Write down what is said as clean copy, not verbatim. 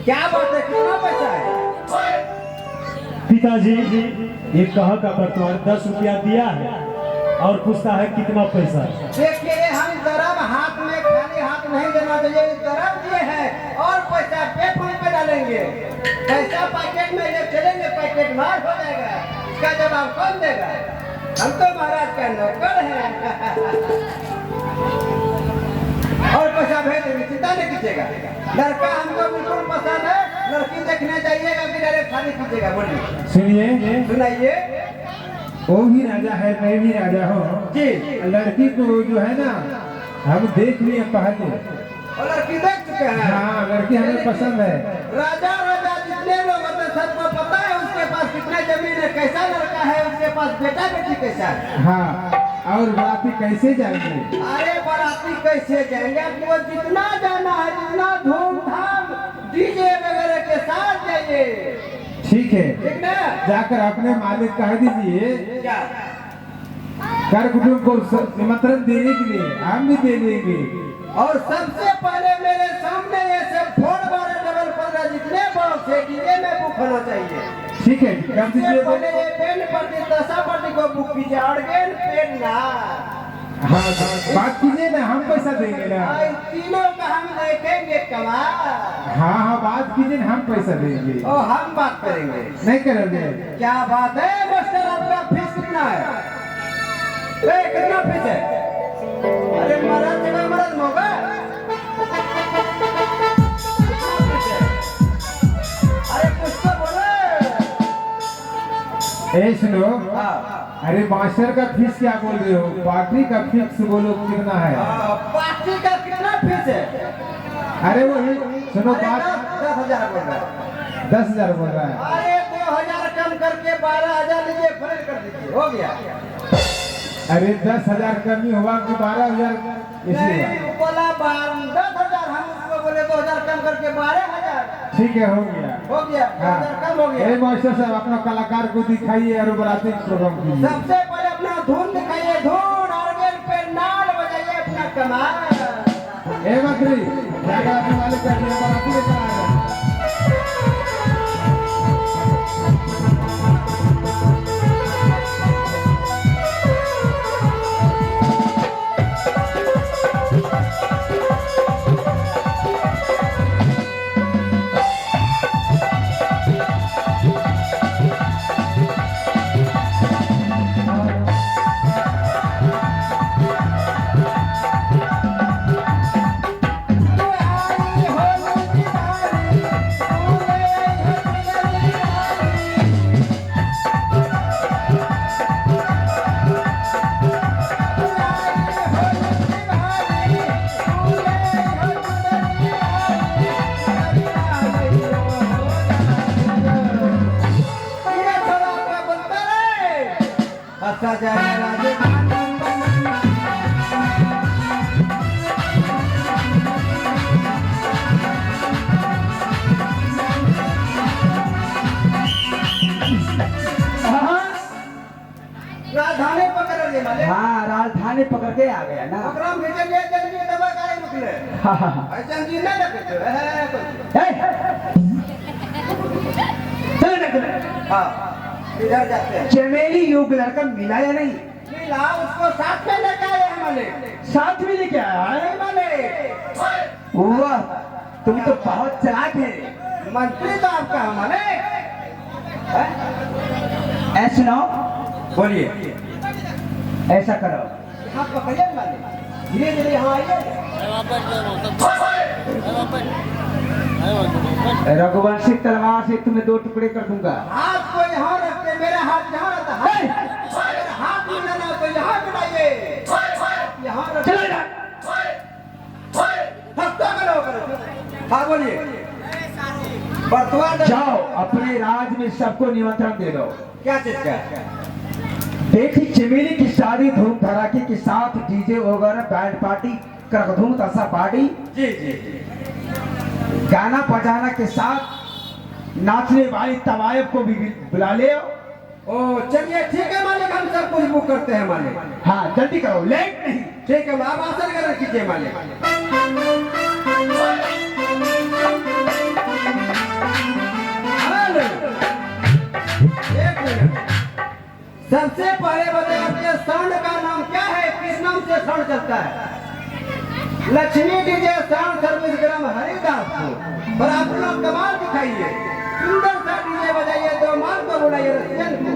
क्या बात है, कितना पैसा है? पिताजी ये कहा का बर्तमान 10 रुपया दिया है और पूछता है कितना पैसा है। देखिए हम दरम हाथ में खाली हाथ नहीं देना चाहिए, दरम दिए हैं और पैसा पे फोन पे डालेंगे। पैसा पैकेट में ले चलेंगे, पैकेट मार हो जाएगा, इसका जवाब कौन देगा? हम तो महाराज का नौकर हैं। और पैसा भेज देंगे, चिंता नहीं कीजिएगा। लड़का हमको बिल्कुल पसंद है, लड़की देखने जाइएगा कि डायरेक्ट खाली कीजिएगा। बोलिए, सुनिए, सुनाइए। वो भी राजा है, मैं भी राजा हूँ जी। लड़की को जो है ना हम देख लिए पहले। और लड़की देख चुके हैं? हाँ, लड़की हमें पसंद है। राजा राजा जितने लोग होते हैं सबको पता है उसके पास कितना जमीन है, कैसा लड़का है, उसके पास बेटा बेटी कैसा है। हाँ, और बाराती कैसे जाएंगे? अरे बाराती कैसे जाएंगे? आपको जितना जाना है, जितना धूमधाम डीजे वगैरह के साथ जाइए। ठीक है, ठीक ना? जाकर अपने मालिक कह दीजिए क्या? कर कुटुंब को निमंत्रण देने के लिए हम भी दे देंगे। और सबसे पहले मेरे सामने ये सब फोड़ बारह डबल 15 जितने बॉक्स है डीजे में बुक होना चाहिए। ठीक है, कर सबसे दीजिए। पहले ये पेन पट्टी दशा पट्टी को बुक कीजिए, ऑर्गेन पेन ना। हाँ, बात कीजिए ना, हम पैसा देंगे ना। तीनों का हम देखेंगे कमाल। हाँ हाँ, बात कीजिए ना, हम पैसा देंगे। और हम बात करेंगे। नहीं करोगे? क्या बात है मास्टर, आपका फीस कितना है? कितना फीस है? अरे महाराज जगह महाराज होगा। अरे कुछ तो बोलो। ए सुनो, हाँ। अरे मास्टर का फीस क्या बोल रहे हो? पार्टी का फीस बोलो कितना है? पार्टी का कितना फीस है? अरे वही सुनो अरे बात। 10,000 बोल रहा है। 10,000 बोल रहा है। अरे 2,000 कम करके 12,000 लीजिए, फ्रेंड कर दीजिए, हो गया। अरे 10,000 कमी हुआ कि 12,000? नहीं बोला 10,000, हम उसको बोले 2,000 कम करके 12,000। ठीक है, हो गया। हो गया, 2,000 कम हो गया। ए मास्टर साहब, अपना कलाकार को दिखाइए और बराती प्रोग्राम कीजिए। सबसे पहले अपना धुन दिखाइए, धुन ऑर्गन पे नाल बजाइए, अपना कमाल। ए मंत्री, जाकर अपने मालिक कर दिया, बराती लेकर आ जाए। अच्छा जाए राजस्थान। राजधानी पकड़ लिए माले। हाँ, राजधानी पकड़ के आ गया ना। प्रोग्राम भेजे लिए जल्दी दबा काहे निकले। हाँ हाँ हाँ। ऐसा जी ना लगते है कोई। चलो ना, चलो। हां इधर जाते हैं। चमेली योग लड़का मिला या नहीं? मिला, उसको साथ में लेके आए हैं माले। साथ में लेके आया? अरे माले वाह, तुम तो बहुत चालाक है। मंत्री तो आपका हमारे। ऐसा सुनाओ, बोलिए। ऐसा करो, हाथ पकड़िए माले, धीरे धीरे यहाँ आइए। रघुवंशी तलवार से तुम्हें 2 टुकड़े कर दूंगा। हाथ को यहाँ रखते, मेरा हाथ यहाँ रहता है। अगर हाथ मिलाना तो यहाँ मिलाइए, यहाँ रखिए। चलो इधर। हफ्ता करो करो। हाँ बोलिए। बर्तमान जाओ अपने राज में सबको निमंत्रण दे दो। क्या चीज का? देखी चमेली की शादी धूम धड़ाके के साथ, डीजे वगैरह बैंड पार्टी करकधूम तासा पार्टी जी जी जी। गाना बजाना के साथ नाचने वाली तवायब को भी बुला ले। ओ चलिए ठीक है मालिक, हम सब कुछ बुक करते हैं मालिक। हाँ जल्दी करो, लेट नहीं। ठीक है, आप आसन ग्रहण कीजिए मालिक। हेलो, एक मिनट। सबसे पहले बताइए साउंड का नाम क्या है, किस नाम से साउंड चलता है? लक्ष्मी डीजे साउंड सर्विस ग्राम हरिदासपुर। पर आप लोग कमाल दिखाइए, सुंदर सा डीजे बजाइए, दो माल को बुलाइए रसियन को।